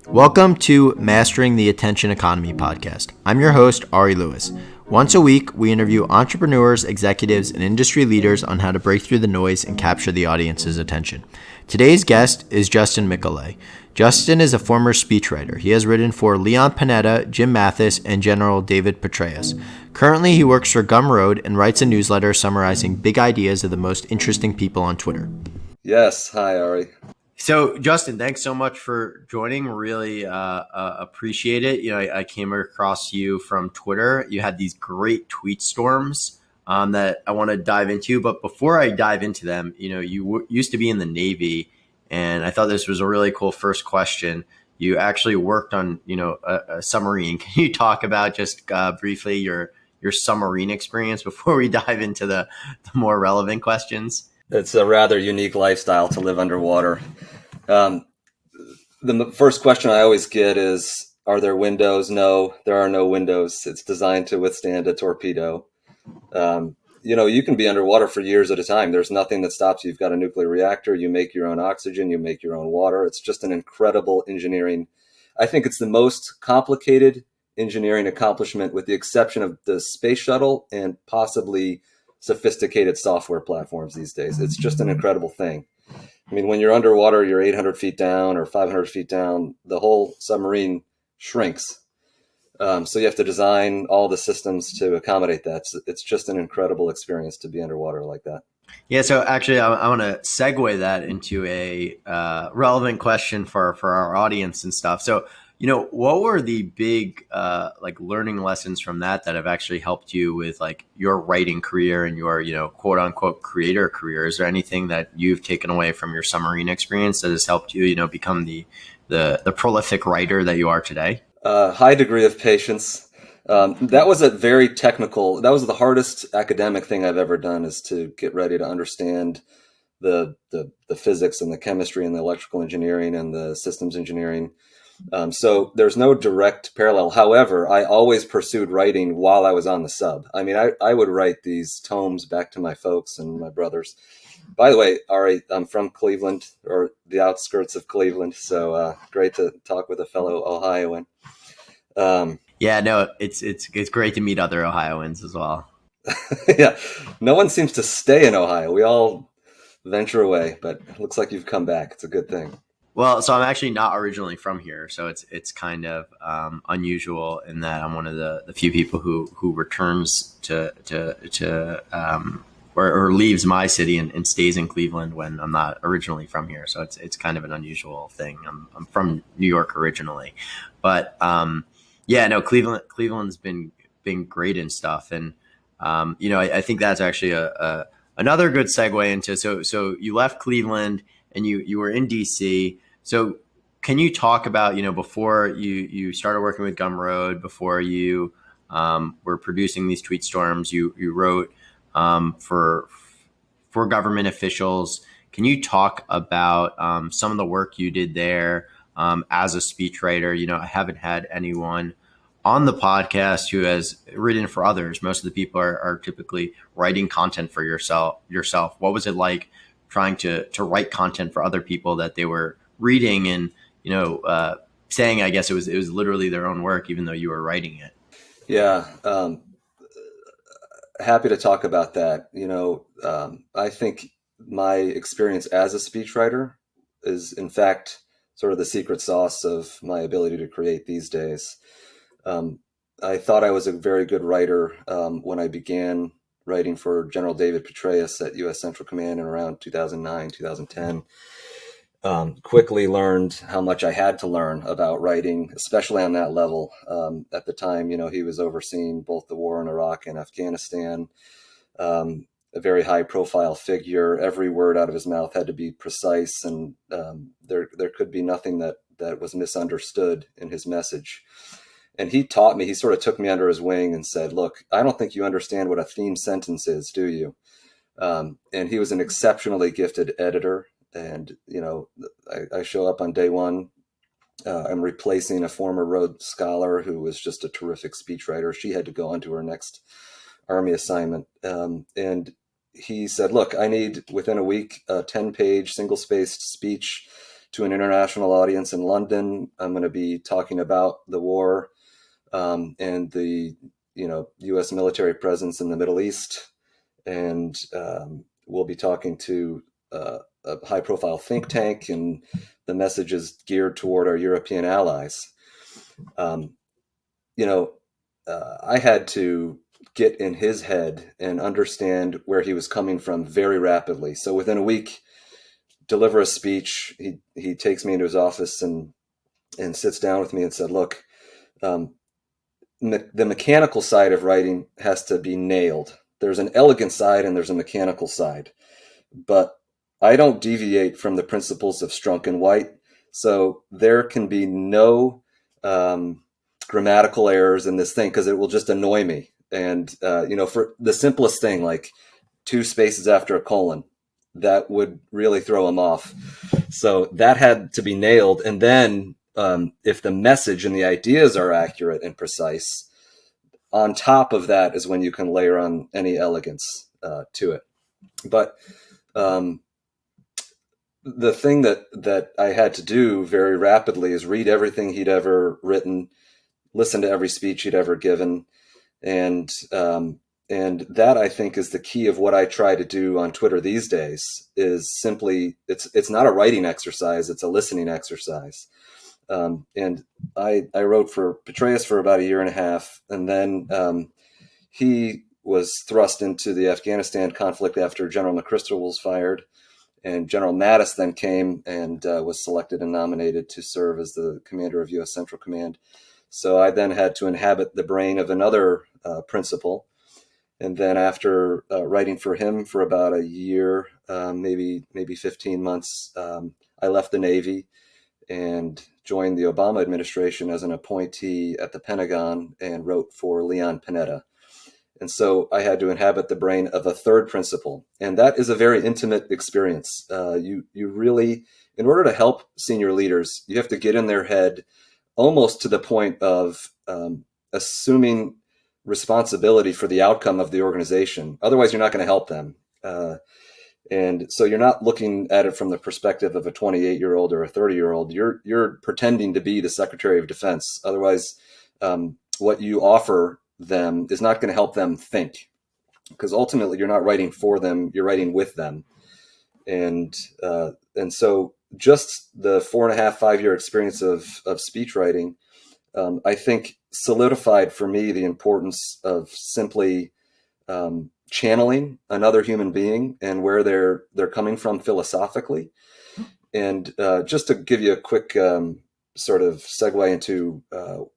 Welcome to Mastering the Attention Economy podcast. I'm your host, Ari Lewis. Once a week, we interview entrepreneurs, executives, and industry leaders on how to break through the noise and capture the audience's attention. Today's guest is Justin Mikolay. Justin is a former speechwriter. He has written for Leon Panetta, Jim Mattis, and General David Petraeus. Currently, he works for Gumroad and writes a newsletter summarizing big ideas of the most interesting people on Twitter. Yes. Hi, Ari. So, Justin, thanks so much for joining. Really appreciate it. I came across you from Twitter. You had these great Tweetstorms that I want to dive into. But before I dive into them, you used to be in the Navy, and I thought this was a really cool first question. You actually worked on, a submarine. Can you talk about just briefly your submarine experience before we dive into the more relevant questions? It's a rather unique lifestyle to live underwater. The first question I always get is, are there windows? No, there are no windows. It's designed to withstand a torpedo. You can be underwater for years at a time. There's nothing that stops you. You've got a nuclear reactor. You make your own oxygen. You make your own water. It's just an incredible engineering. I think it's the most complicated engineering accomplishment, with the exception of the space shuttle and possibly sophisticated software platforms these days. It's just an incredible thing. I mean, when you're underwater, you're 800 feet down or 500 feet down, the whole submarine shrinks. So you have to design all the systems to accommodate that. It's just an incredible experience to be underwater like that. Yeah, so actually, I want to segue that into a relevant question for our audience and stuff. So, what were the big learning lessons from that have actually helped you with your writing career and your quote unquote creator career? Is there anything that you've taken away from your submarine experience that has helped you become the prolific writer that you are today? High degree of patience. That was that was the hardest academic thing I've ever done, is to get ready to understand the physics and the chemistry and the electrical engineering and the systems engineering. So there's no direct parallel. However, I always pursued writing while I was on the sub. I mean, I would write these tomes back to my folks and my brothers. By the way, Ari, I'm from Cleveland, or the outskirts of Cleveland. So great to talk with a fellow Ohioan. It's great to meet other Ohioans as well. Yeah, no one seems to stay in Ohio. We all venture away, but it looks like you've come back. It's a good thing. Well, so I'm actually not originally from here, so it's kind of unusual in that I'm one of the few people who returns to or leaves my city and stays in Cleveland when I'm not originally from here. So it's kind of an unusual thing. I'm from New York originally, but Cleveland's been great and stuff, and I think that's actually another good segue into so you left Cleveland and you were in DC. So can you talk about, before you started working with Gumroad, before you were producing these Tweetstorms, you wrote for government officials. Can you talk about some of the work you did there as a speechwriter? I haven't had anyone on the podcast who has written for others. Most of the people are typically writing content for yourself. What was it like trying to write content for other people that they were reading and, saying, I guess it was literally their own work, even though you were writing it? Yeah. Happy to talk about that. I think my experience as a speechwriter is, in fact, sort of the secret sauce of my ability to create these days. I thought I was a very good writer when I began writing for General David Petraeus at U.S. Central Command in around 2009, 2010. Quickly learned how much I had to learn about writing, especially on that level. At the time, he was overseeing both the war in Iraq and Afghanistan, a very high profile figure. Every word out of his mouth had to be precise, and there could be nothing that was misunderstood in his message. And he taught me, he sort of took me under his wing and said, look, I don't think you understand what a theme sentence is, do you? And he was an exceptionally gifted editor. And, I show up on day one. I'm replacing a former Rhodes Scholar who was just a terrific speechwriter. She had to go on to her next Army assignment. And he said, look, I need within a week a 10-page single-spaced speech to an international audience in London. I'm going to be talking about the war and the U.S. military presence in the Middle East, and we'll be talking to a high-profile think tank, and the message is geared toward our European allies. Um, I had to get in his head and understand where he was coming from very rapidly. So within a week, deliver a speech. He takes me into his office and sits down with me and said, look, the mechanical side of writing has to be nailed. There's an elegant side and there's a mechanical side, but I don't deviate from the principles of Strunk and White. So there can be no grammatical errors in this thing because it will just annoy me. And, for the simplest thing, like 2 spaces after a colon, that would really throw him off. So that had to be nailed. And then if the message and the ideas are accurate and precise, on top of that is when you can layer on any elegance to it. But the thing that I had to do very rapidly is read everything he'd ever written, listen to every speech he'd ever given, and that, I think, is the key of what I try to do on Twitter these days. Is simply it's not a writing exercise; it's a listening exercise. And I wrote for Petraeus for about a year and a half, and then he was thrust into the Afghanistan conflict after General McChrystal was fired. And General Mattis then came and was selected and nominated to serve as the commander of U.S. Central Command. So I then had to inhabit the brain of another principal. And then after writing for him for about a year, maybe 15 months, I left the Navy and joined the Obama administration as an appointee at the Pentagon and wrote for Leon Panetta. And so I had to inhabit the brain of a third principal. And that is a very intimate experience. You really, in order to help senior leaders, you have to get in their head almost to the point of assuming responsibility for the outcome of the organization. Otherwise, you're not going to help them. And so you're not looking at it from the perspective of a 28-year-old or a 30-year-old. You're pretending to be the Secretary of Defense. Otherwise, what you offer them is not going to help them think, because ultimately you're not writing for them, you're writing with them. And so just the 4.5-5 year experience of speech writing, I think solidified for me the importance of simply channeling another human being and where they're coming from philosophically. And just to give you a quick sort of segue into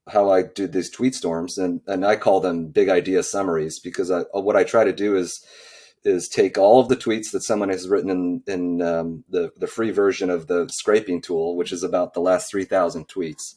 how I do these tweet storms, and I call them big idea summaries, because what I try to do is take all of the tweets that someone has written in the free version of the scraping tool, which is about the last 3,000 tweets.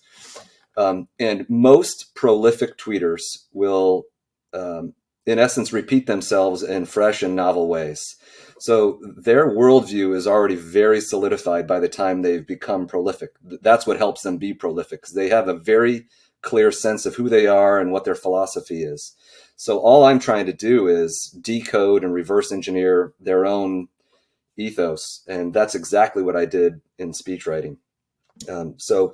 And most prolific tweeters will, in essence, repeat themselves in fresh and novel ways. So their worldview is already very solidified by the time they've become prolific. That's what helps them be prolific, because they have a very clear sense of who they are and what their philosophy is. So all I'm trying to do is decode and reverse engineer their own ethos. And that's exactly what I did in speech writing. So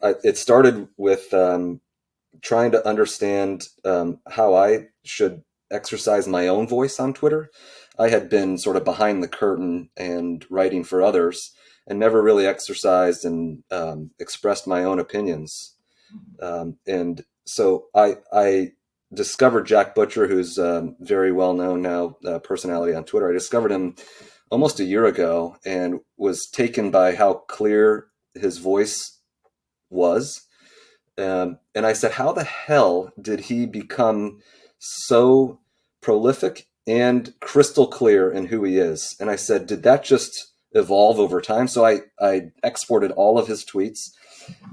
it started with trying to understand how I should exercise my own voice on Twitter. I had been sort of behind the curtain and writing for others, and never really exercised and expressed my own opinions. And so I discovered Jack Butcher, who's very well known now personality on Twitter. I discovered him almost a year ago and was taken by how clear his voice was. And I said, how the hell did he become so prolific and crystal clear in who he is? And I said, did that just evolve over time? So I exported all of his tweets,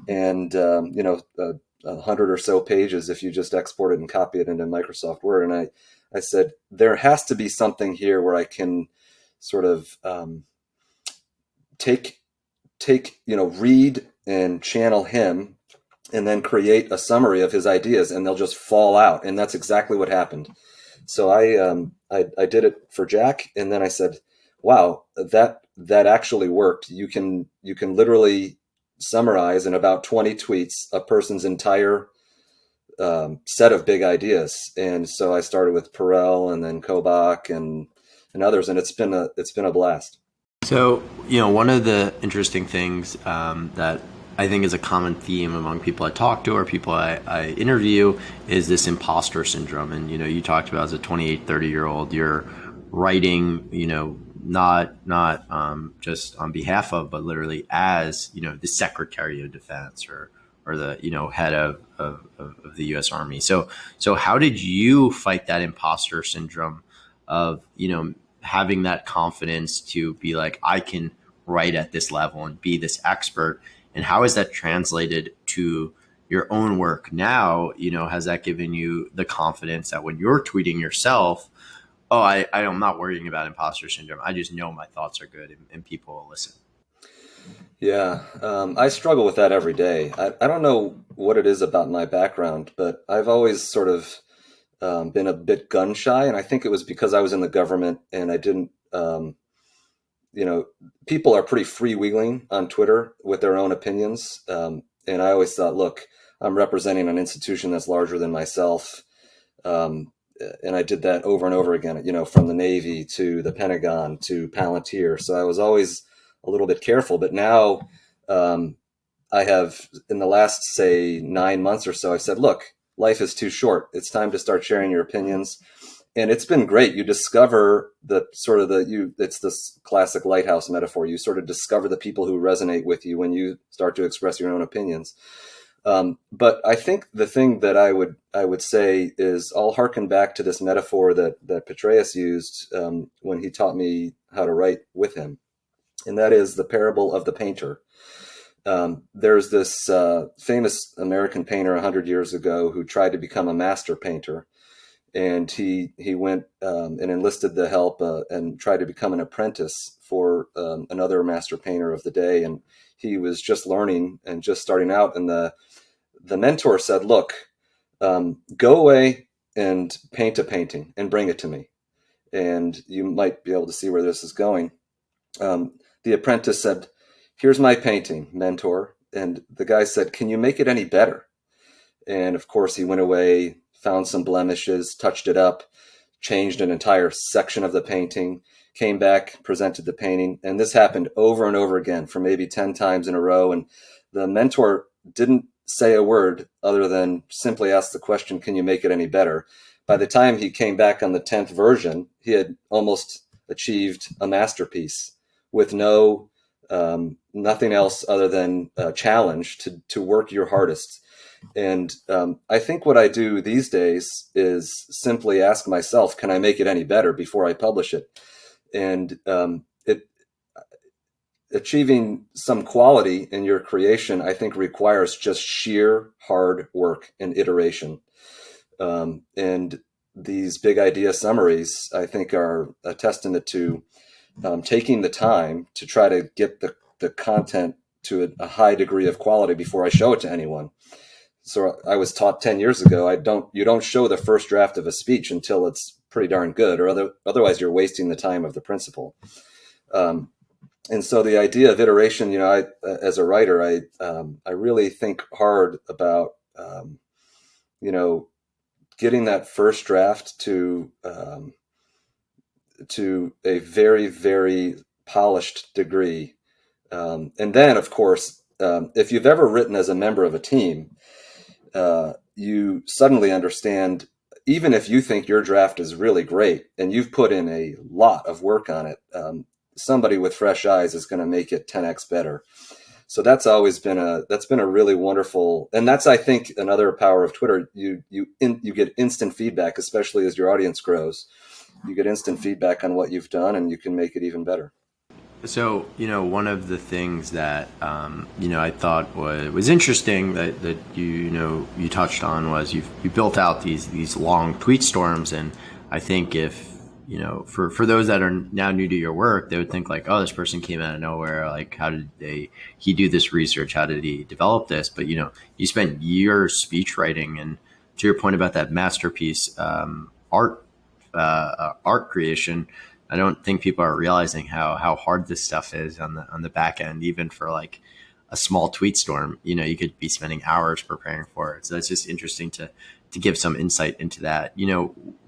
and 100 or so pages if you just export it and copy it into Microsoft Word. And I said, there has to be something here where I can sort of read and channel him, and then create a summary of his ideas, and they'll just fall out. And that's exactly what happened. So I did it for Jack, and then I said, "Wow, that actually worked. You can literally summarize in about 20 tweets a person's entire set of big ideas." And so I started with Perel and then Kobach and others, and it's been a blast. So, one of the interesting things that I think is a common theme among people I talk to or people I interview is this imposter syndrome. And, you talked about as a 28, 30-year-old, you're writing, not just on behalf of, but literally as, the Secretary of Defense or the, head of the U.S. Army. So how did you fight that imposter syndrome of, having that confidence to be like, I can write at this level and be this expert? And how is that translated to your own work now? Has that given you the confidence that when you're tweeting yourself, oh, I'm not worrying about imposter syndrome. I just know my thoughts are good and people will listen. Yeah, I struggle with that every day. I don't know what it is about my background, but I've always sort of been a bit gun shy, and I think it was because I was in the government and I didn't. You know, people are pretty freewheeling on Twitter with their own opinions, and I always thought, look, I'm representing an institution that's larger than myself, um, and I did that over and over again. From the Navy to the Pentagon to Palantir, so I was always a little bit careful. But now, um, I have, in the last, say, 9 months or so, I've said, look, life is too short. It's time to start sharing your opinions. And it's been great. You discover it's this classic lighthouse metaphor. You sort of discover the people who resonate with you when you start to express your own opinions. But I think the thing that I would say is I'll harken back to this metaphor that Petraeus used when he taught me how to write with him. And that is the parable of the painter. There's this famous American painter 100 years ago who tried to become a master painter, and he went and enlisted the help and tried to become an apprentice for another master painter of the day. And he was just learning and just starting out, and the mentor said, "Look, go away and paint a painting and bring it to me, and you might be able to see where this is going." The apprentice said, "Here's my painting, mentor." And the guy said, "Can you make it any better?" And of course, he went away, found some blemishes, touched it up, changed an entire section of the painting, came back, presented the painting. And this happened over and over again for maybe 10 times in a row. And the mentor didn't say a word other than simply ask the question, "Can you make it any better?" By the time he came back on the 10th version, he had almost achieved a masterpiece with nothing else other than a challenge to work your hardest. And I think what I do these days is simply ask myself, can I make it any better before I publish it? And achieving some quality in your creation, I think, requires just sheer hard work and iteration. And these big idea summaries, I think, are a testament to taking the time to try to get the content to a high degree of quality before I show it to anyone. So I was taught 10 years ago, you don't show the first draft of a speech until it's pretty darn good, or otherwise you're wasting the time of the principal. And so the idea of iteration, as a writer, I really think hard about, getting that first draft to a very, very polished degree. And then, of course, if you've ever written as a member of a team, you suddenly understand, even if you think your draft is really great and you've put in a lot of work on it, somebody with fresh eyes is going to make it 10x better. So that's always been a really wonderful, and that's, I think, another power of Twitter. You get instant feedback, especially as your audience grows. You get instant feedback on what you've done, and you can make it even better. So, one of the things that, I thought was interesting that you touched on was you built out these long tweet storms. And I think if, for those that are now new to your work, they would think like, oh, this person came out of nowhere. Like, how did he do this research? How did he develop this? But, you spent years speech writing. And to your point about that masterpiece, art art creation. I don't think people are realizing how hard this stuff is on the back end, even for like a small tweet storm. You could be spending hours preparing for it. So it's just interesting to give some insight into that.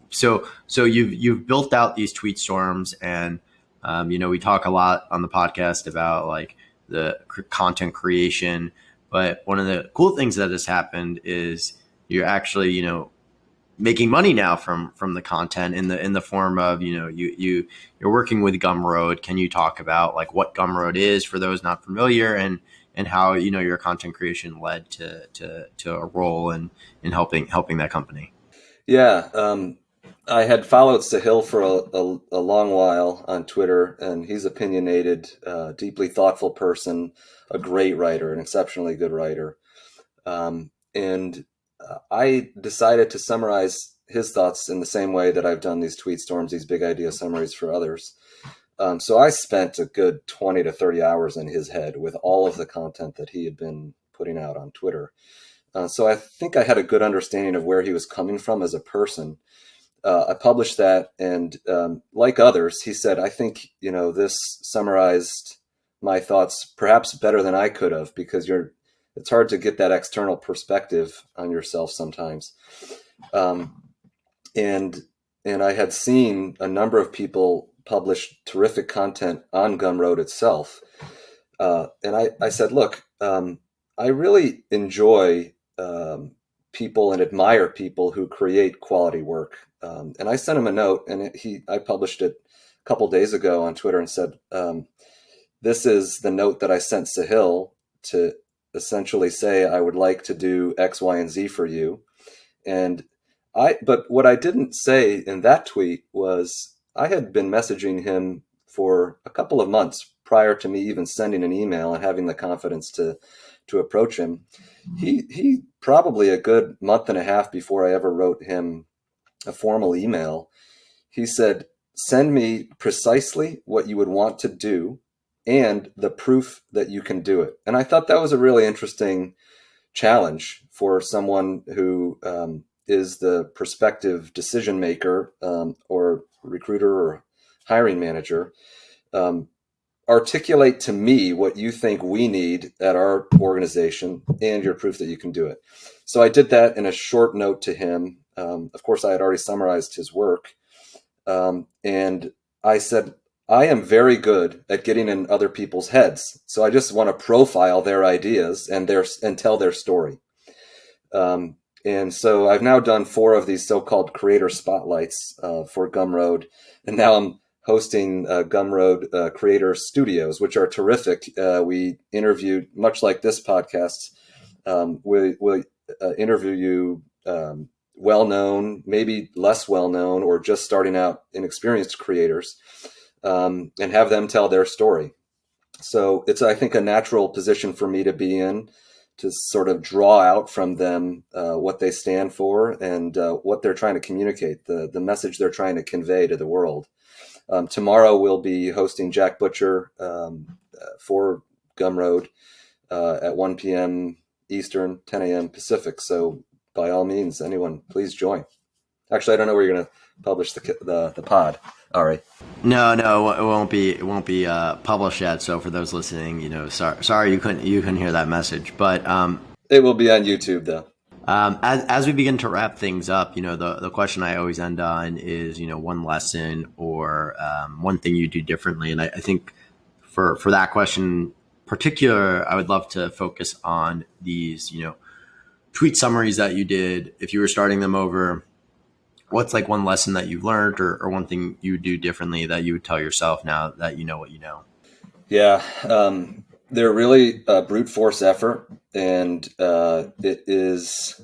So you've built out these tweet storms, and we talk a lot on the podcast about like the content creation. But one of the cool things that has happened is you're actually making money now from the content in the form of you're working with Gumroad. Can you talk about like what Gumroad is for those not familiar, and how your content creation led to a role in helping that company? Yeah, I had followed Sahil for a long while on Twitter, and he's opinionated, deeply thoughtful person, a great writer, an exceptionally good writer. And I decided to summarize his thoughts in the same way that I've done these tweet storms, these big idea summaries for others. So I spent a good 20 to 30 hours in his head with all of the content that he had been putting out on Twitter. So I think I had a good understanding of where he was coming from as a person. I published that, and like others, he said, I think, this summarized my thoughts perhaps better than I could have, because it's hard to get that external perspective on yourself sometimes. And I had seen a number of people publish terrific content on Gumroad itself. And I said, look, I really enjoy people and admire people who create quality work. And I sent him a note, and I published it a couple days ago on Twitter and said, this is the note that I sent Sahil to essentially say I would like to do X, Y, and Z for you. But what I didn't say in that tweet was I had been messaging him for a couple of months prior to me even sending an email and having the confidence to approach him. He probably a good month and a half before I ever wrote him a formal email, he said, send me precisely what you would want to do and the proof that you can do it. And I thought that was a really interesting challenge for someone who is the prospective decision maker or recruiter or hiring manager. Articulate to me what you think we need at our organization and your proof that you can do it. So I did that in a short note to him. Of course, I had already summarized his work. And I said, I am very good at getting in other people's heads. So I just want to profile their ideas and tell their story. And so I've now done 4 of these so-called creator spotlights for Gumroad. And now I'm hosting Gumroad Creator Studios, which are terrific. We interviewed, much like this podcast, we'll interview you well-known, maybe less well-known, or just starting out inexperienced creators, and have them tell their story. So it's, I think, a natural position for me to be in, to sort of draw out from them what they stand for and what they're trying to communicate, the message they're trying to convey to the world. Tomorrow we'll be hosting Jack Butcher for Gumroad at 1 p.m. Eastern, 10 a.m. Pacific. So by all means, anyone, please join. Actually, I don't know where you're going to publish the pod. Ari. No, it won't be published yet. So for those listening, sorry you couldn't hear that message, but it will be on YouTube though. As we begin to wrap things up, the question I always end on is, one lesson or one thing you do differently. And I think for that question particular, I would love to focus on these, tweet summaries that you did. If you were starting them over, what's like one lesson that you've learned or one thing you do differently that you would tell yourself now that you know what you know? Yeah. They're really a brute force effort, and it is,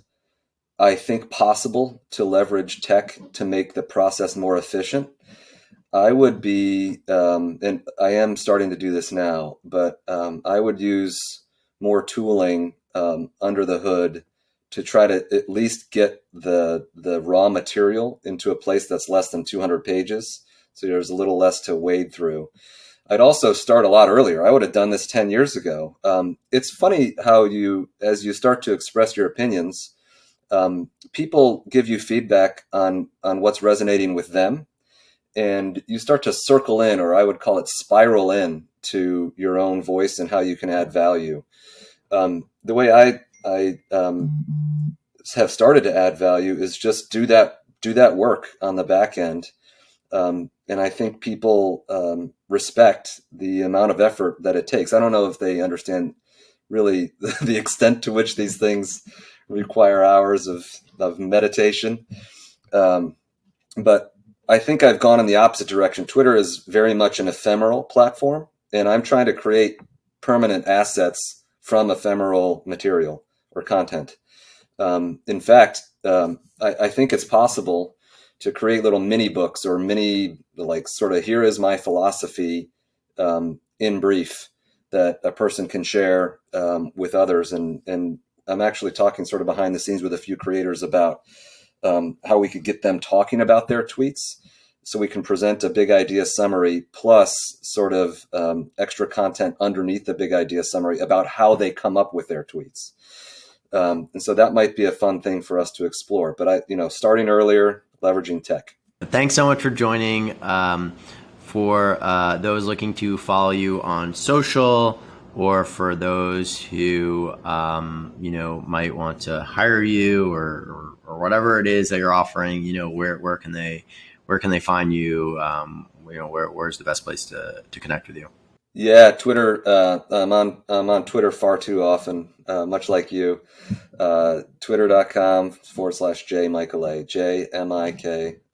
I think, possible to leverage tech to make the process more efficient. I would be, and I am starting to do this now, but I would use more tooling under the hood to try to at least get the raw material into a place that's less than 200 pages. So there's a little less to wade through. I'd also start a lot earlier. I would have done this 10 years ago. It's funny how as you start to express your opinions, people give you feedback on what's resonating with them, and you start to circle in, or I would call it spiral in, to your own voice and how you can add value. The way I have started to add value is just do that work on the back end. And I think people respect the amount of effort that it takes. I don't know if they understand really the extent to which these things require hours of meditation. But I think I've gone in the opposite direction. Twitter is very much an ephemeral platform, and I'm trying to create permanent assets from ephemeral material or content. In fact, I think it's possible to create little mini books or mini, like, sort of, here is my philosophy in brief, that a person can share with others. And I'm actually talking sort of behind the scenes with a few creators about how we could get them talking about their tweets, so we can present a big idea summary plus sort of extra content underneath the big idea summary about how they come up with their tweets. And so that might be a fun thing for us to explore. But starting earlier, leveraging tech. Thanks so much for joining. For those looking to follow you on social, or for those who might want to hire you, or whatever it is that you're offering, where can they find you? Where's the best place to connect with you? Yeah, Twitter. I'm on Twitter far too often, much like you. Twitter.com/J Mikolay,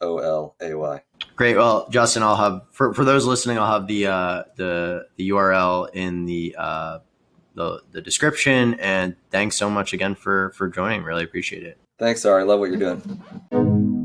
JMIKOLAY. Great. Well, Justin, I'll have for those listening, I'll have the URL in the description. And thanks so much again for joining. Really appreciate it. Thanks, Ari. I love what you're doing.